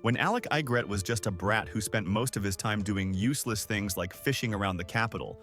When Alec was just a brat who spent most of his time doing useless things like fishing around the capital,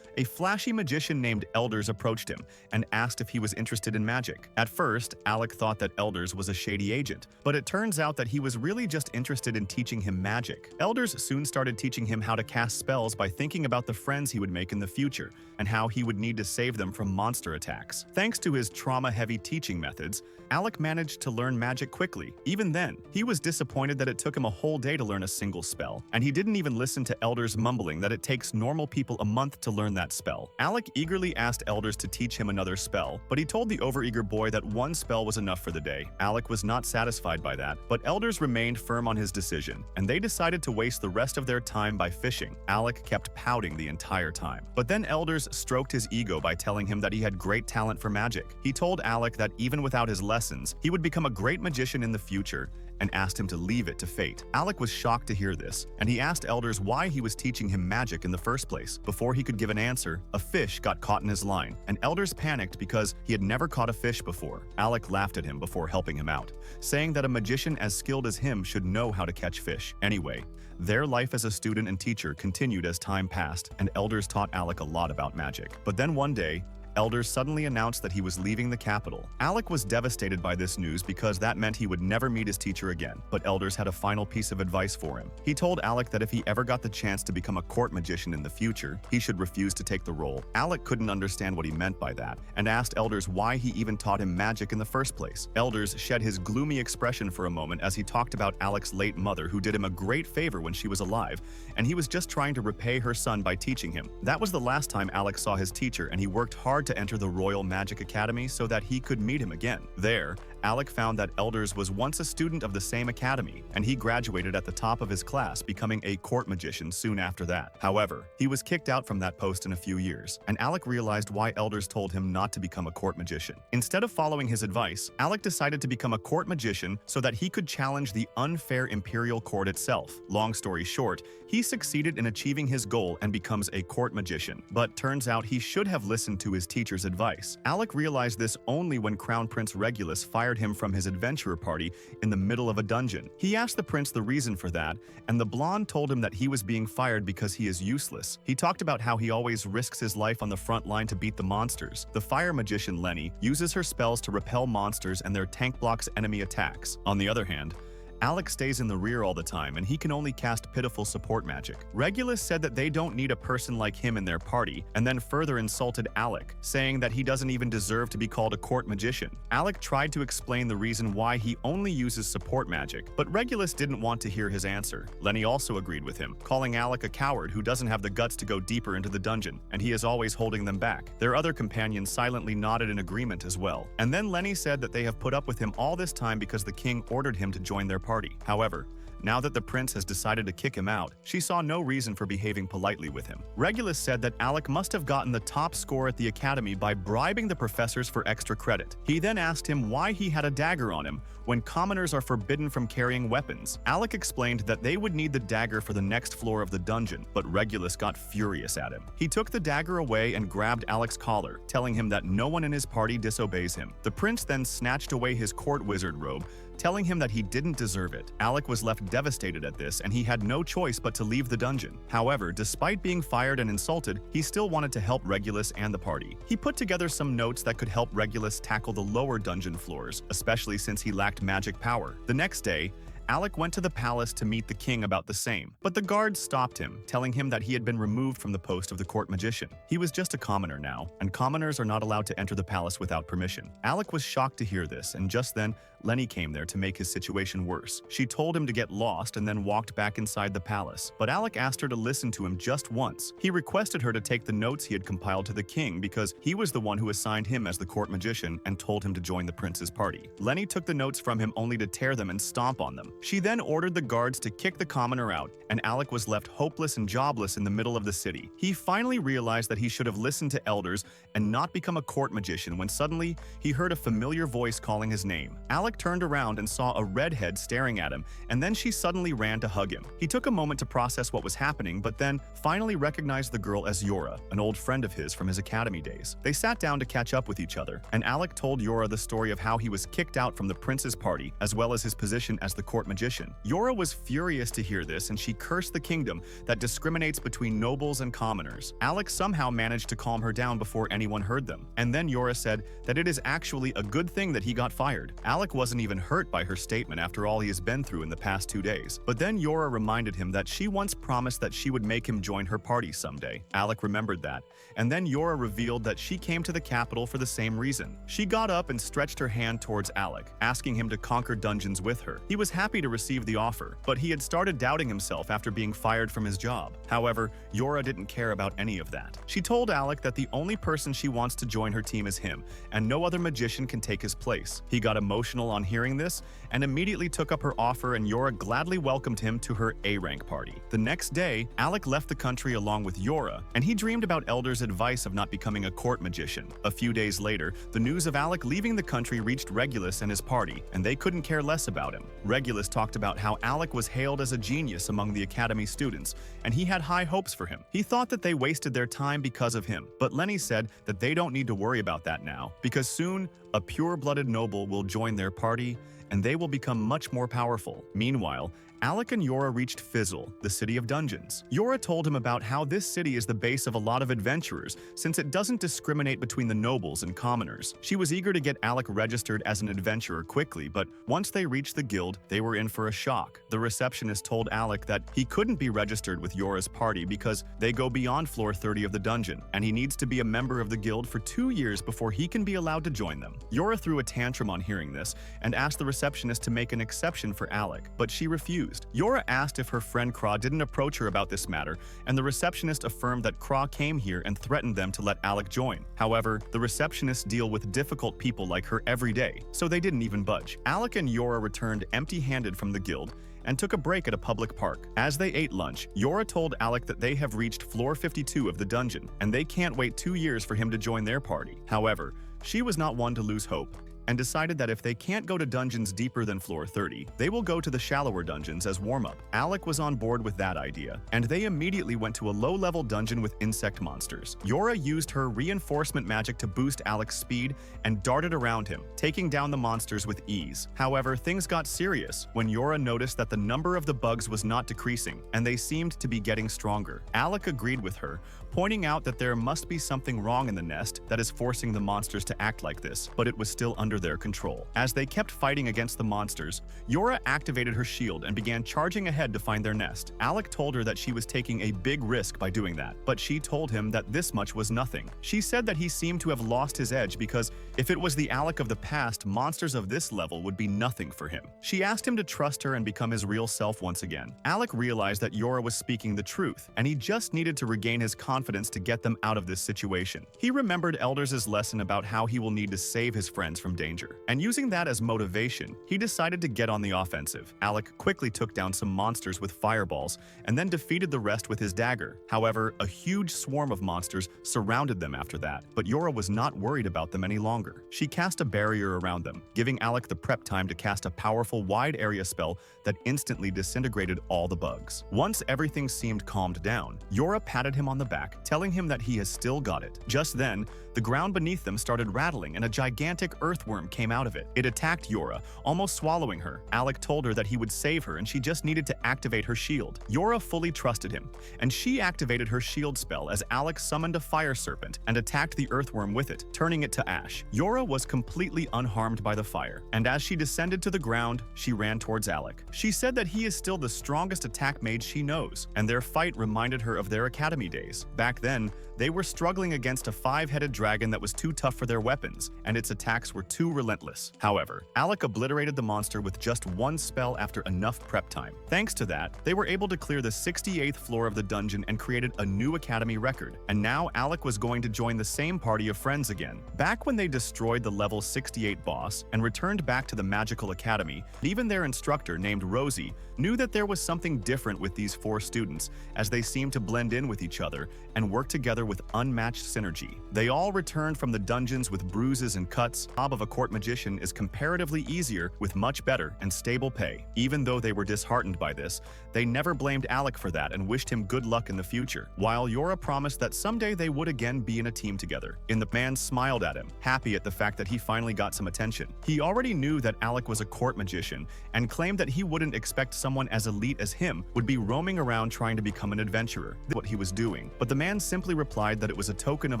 a flashy magician named Elders approached him and asked if he was interested in magic. At first, Alec thought that Elders was a shady agent, but it turns out that he was really just interested in teaching him magic. Elders soon started teaching him how to cast spells by thinking about the friends he would make in the future and how he would need to save them from monster attacks. Thanks to his trauma-heavy teaching methods, Alec managed to learn magic quickly. Even then, he was disappointed that it took him a whole day to learn a single spell, and he didn't even listen to Elders mumbling that it takes normal people a month to learn that spell. Alec eagerly asked Elders to teach him another spell, but he told the overeager boy that one spell was enough for the day. Alec was not satisfied by that, but Elders remained firm on his decision, and they decided to waste the rest of their time by fishing. Alec kept pouting the entire time. But then Elders stroked his ego by telling him that he had great talent for magic. He told Alec that even without his lessons, he would become a great magician in the future, and asked him to leave it to fate. Alec was shocked to hear this, and he asked Elders why he was teaching him magic in the first place. Before he could give an answer, a fish got caught in his line, and Elders panicked because he had never caught a fish before. Alec laughed at him before helping him out, saying that a magician as skilled as him should know how to catch fish. Anyway, their life as a student and teacher continued as time passed, and Elders taught Alec a lot about magic. But then one day, Elders suddenly announced that he was leaving the capital. Alec was devastated by this news because that meant he would never meet his teacher again, but Elders had a final piece of advice for him. He told Alec that if he ever got the chance to become a court magician in the future, he should refuse to take the role. Alec couldn't understand what he meant by that, and asked Elders why he even taught him magic in the first place. Elders shed his gloomy expression for a moment as he talked about Alec's late mother, who did him a great favor when she was alive, and he was just trying to repay her son by teaching him. That was the last time Alec saw his teacher, and he worked hard to enter the Royal Magic Academy so that he could meet him again. There, Alec found that Elders was once a student of the same academy, and he graduated at the top of his class, becoming a court magician soon after that. However, he was kicked out from that post in a few years, and Alec realized why Elders told him not to become a court magician. Instead of following his advice, Alec decided to become a court magician so that he could challenge the unfair imperial court itself. Long story short, he succeeded in achieving his goal and becomes a court magician. But turns out he should have listened to his teacher's advice. Alec realized this only when Crown Prince Regulus fired him from his adventurer party in the middle of a dungeon. He asked the prince the reason for that, and the blonde told him that he was being fired because he is useless. He talked about how he always risks his life on the front line to beat the monsters. The fire magician Lenny uses her spells to repel monsters and their tank blocks enemy attacks. On the other hand, Alec stays in the rear all the time, and he can only cast pitiful support magic. Regulus said that they don't need a person like him in their party, and then further insulted Alec, saying that he doesn't even deserve to be called a court magician. Alec tried to explain the reason why he only uses support magic, but Regulus didn't want to hear his answer. Lenny also agreed with him, calling Alec a coward who doesn't have the guts to go deeper into the dungeon, and he is always holding them back. Their other companions silently nodded in agreement as well. And then Lenny said that they have put up with him all this time because the king ordered him to join their party. However, now that the prince has decided to kick him out, she saw no reason for behaving politely with him. Regulus said that Alec must have gotten the top score at the academy by bribing the professors for extra credit. He then asked him why he had a dagger on him when commoners are forbidden from carrying weapons. Alec explained that they would need the dagger for the next floor of the dungeon, but Regulus got furious at him. He took the dagger away and grabbed Alec's collar, telling him that no one in his party disobeys him. The prince then snatched away his court wizard robe, telling him that he didn't deserve it. Alec was left devastated at this, and he had no choice but to leave the dungeon. However, despite being fired and insulted, he still wanted to help Regulus and the party. He put together some notes that could help Regulus tackle the lower dungeon floors, especially since he lacked magic power. The next day, Alec went to the palace to meet the king about the same, but the guards stopped him, telling him that he had been removed from the post of the court magician. He was just a commoner now, and commoners are not allowed to enter the palace without permission. Alec was shocked to hear this, and just then, Lenny came there to make his situation worse. She told him to get lost and then walked back inside the palace, but Alec asked her to listen to him just once. He requested her to take the notes he had compiled to the king because he was the one who assigned him as the court magician and told him to join the prince's party. Lenny took the notes from him only to tear them and stomp on them. She then ordered the guards to kick the commoner out, and Alec was left hopeless and jobless in the middle of the city. He finally realized that he should have listened to elders and not become a court magician when suddenly he heard a familiar voice calling his name. Alec Alec turned around and saw a redhead staring at him, and then she suddenly ran to hug him. He took a moment to process what was happening, but then finally recognized the girl as Yora, an old friend of his from his academy days. They sat down to catch up with each other, and Alec told Yora the story of how he was kicked out from the prince's party, as well as his position as the court magician. Yora was furious to hear this, and she cursed the kingdom that discriminates between nobles and commoners. Alec somehow managed to calm her down before anyone heard them, and then Yora said that it is actually a good thing that he got fired. Alec wasn't even hurt by her statement after all he has been through in the past 2 days. But then Yora reminded him that she once promised that she would make him join her party someday. Alec remembered that, and then Yora revealed that she came to the capital for the same reason. She got up and stretched her hand towards Alec, asking him to conquer dungeons with her. He was happy to receive the offer, but he had started doubting himself after being fired from his job. However, Yora didn't care about any of that. She told Alec that the only person she wants to join her team is him, and no other magician can take his place. He got emotional on hearing this and immediately took up her offer, and Yora gladly welcomed him to her A-rank party. The next day, Alec left the country along with Yora, and he dreamed about Elder's advice of not becoming a court magician. A few days later, the news of Alec leaving the country reached Regulus and his party, and they couldn't care less about him. Regulus talked about how Alec was hailed as a genius among the academy students, and he had high hopes for him. He thought that they wasted their time because of him, but Lenny said that they don't need to worry about that now, because soon a pure-blooded noble will join their party, and they will become much more powerful. Meanwhile, Alec and Yora reached Fizzle, the city of dungeons. Yora told him about how this city is the base of a lot of adventurers, since it doesn't discriminate between the nobles and commoners. She was eager to get Alec registered as an adventurer quickly, but once they reached the guild, they were in for a shock. The receptionist told Alec that he couldn't be registered with Yora's party because they go beyond floor 30 of the dungeon, and he needs to be a member of the guild for 2 years before he can be allowed to join them. Yora threw a tantrum on hearing this and asked the receptionist to make an exception for Alec, but she refused. Yora asked if her friend Craw didn't approach her about this matter, and the receptionist affirmed that Craw came here and threatened them to let Alec join. However, the receptionists deal with difficult people like her every day, so they didn't even budge. Alec and Yora returned empty-handed from the guild and took a break at a public park. As they ate lunch, Yora told Alec that they have reached floor 52 of the dungeon, and they can't wait 2 years for him to join their party. However, she was not one to lose hope, and decided that if they can't go to dungeons deeper than floor 30, they will go to the shallower dungeons as warm-up. Alec was on board with that idea, and they immediately went to a low-level dungeon with insect monsters. Yora used her reinforcement magic to boost Alec's speed and darted around him, taking down the monsters with ease. However, things got serious when Yora noticed that the number of the bugs was not decreasing, and they seemed to be getting stronger. Alec agreed with her, pointing out that there must be something wrong in the nest that is forcing the monsters to act like this, but it was still under their control. As they kept fighting against the monsters, Yora activated her shield and began charging ahead to find their nest. Alec told her that she was taking a big risk by doing that, but she told him that this much was nothing. She said that he seemed to have lost his edge because if it was the Alec of the past, monsters of this level would be nothing for him. She asked him to trust her and become his real self once again. Alec realized that Yora was speaking the truth, and he just needed to regain his confidence to get them out of this situation. He remembered Elders' lesson about how he will need to save his friends from danger, and using that as motivation, he decided to get on the offensive. Alec quickly took down some monsters with fireballs, and then defeated the rest with his dagger. However, a huge swarm of monsters surrounded them after that, but Yora was not worried about them any longer. She cast a barrier around them, giving Alec the prep time to cast a powerful wide area spell that instantly disintegrated all the bugs. Once everything seemed calmed down, Yora patted him on the back, telling him that he has still got it. Just then, the ground beneath them started rattling and a gigantic earthworm came out of it. It attacked Yora, almost swallowing her. Alec told her that he would save her and she just needed to activate her shield. Yora fully trusted him, and she activated her shield spell as Alec summoned a fire serpent and attacked the earthworm with it, turning it to ash. Yora was completely unharmed by the fire, and as she descended to the ground, she ran towards Alec. She said that he is still the strongest attack mage she knows, and their fight reminded her of their academy days. Back then, they were struggling against a 5-headed dragon that was too tough for their weapons, and its attacks were too relentless. However, Alec obliterated the monster with just one spell after enough prep time. Thanks to that, they were able to clear the 68th floor of the dungeon and created a new academy record, and now Alec was going to join the same party of friends again. Back when they destroyed the level 68 boss and returned back to the magical academy, even their instructor named Rosie knew that there was something different with these 4 students, as they seemed to blend in with each other and work together with unmatched synergy. They all returned from the dungeons with bruises and cuts, top of a court magician is comparatively easier with much better and stable pay. Even though they were disheartened by this, they never blamed Alec for that and wished him good luck in the future, while Yora promised that someday they would again be in a team together. The man smiled at him, happy at the fact that he finally got some attention. He already knew that Alec was a court magician and claimed that he wouldn't expect someone as elite as him would be roaming around trying to become an adventurer. That's what he was doing. But the man simply replied that it was a token of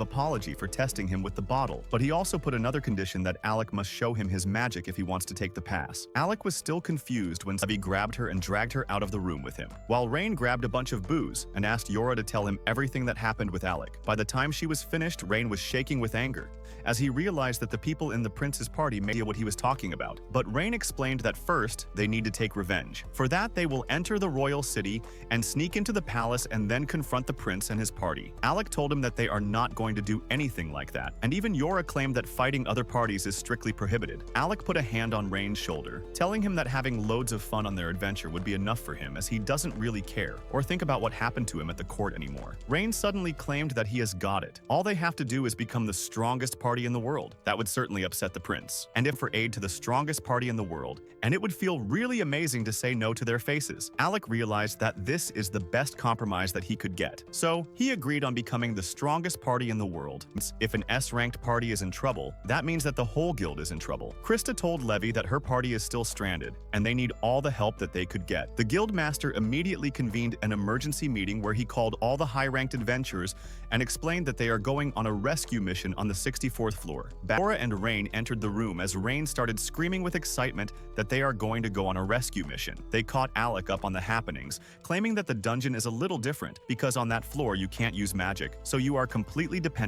apology for testing him with the bottle. But he also put another condition that Alec must show him his magic if he wants to take the pass. Alec was still confused when Savi grabbed her and dragged her out of the room with him, while Rain grabbed a bunch of booze and asked Yora to tell him everything that happened with Alec. By the time she was finished, Rain was shaking with anger, as he realized that the people in the prince's party may know what he was talking about. But Rain explained that first, they need to take revenge. For that, they will enter the royal city and sneak into the palace and then confront the prince and his party. Alec told him that they are not going to do anything like that, and even Yora claimed that fighting other parties is strictly prohibited. Alec put a hand on Rain's shoulder, telling him that having loads of fun on their adventure would be enough for him, as he doesn't really care or think about what happened to him at the court anymore. Rain suddenly claimed that he has got it. All they have to do is become the strongest party in the world. That would certainly upset the prince, and if for aid to the strongest party in the world, and it would feel really amazing to say no to their faces. Alec realized that this is the best compromise that he could get, so he agreed on becoming the strongest party in the world. If an S-ranked party is in trouble, that means that the whole guild is in trouble. Krista told Levy that her party is still stranded, and they need all the help that they could get. The guild master immediately convened an emergency meeting where he called all the high-ranked adventurers and explained that they are going on a rescue mission on the 64th floor. Yora and Rain entered the room as Rain started screaming with excitement that they are going to go on a rescue mission. They caught Alec up on the happenings, claiming that the dungeon is a little different because on that floor you can't use magic, so you are completely dependent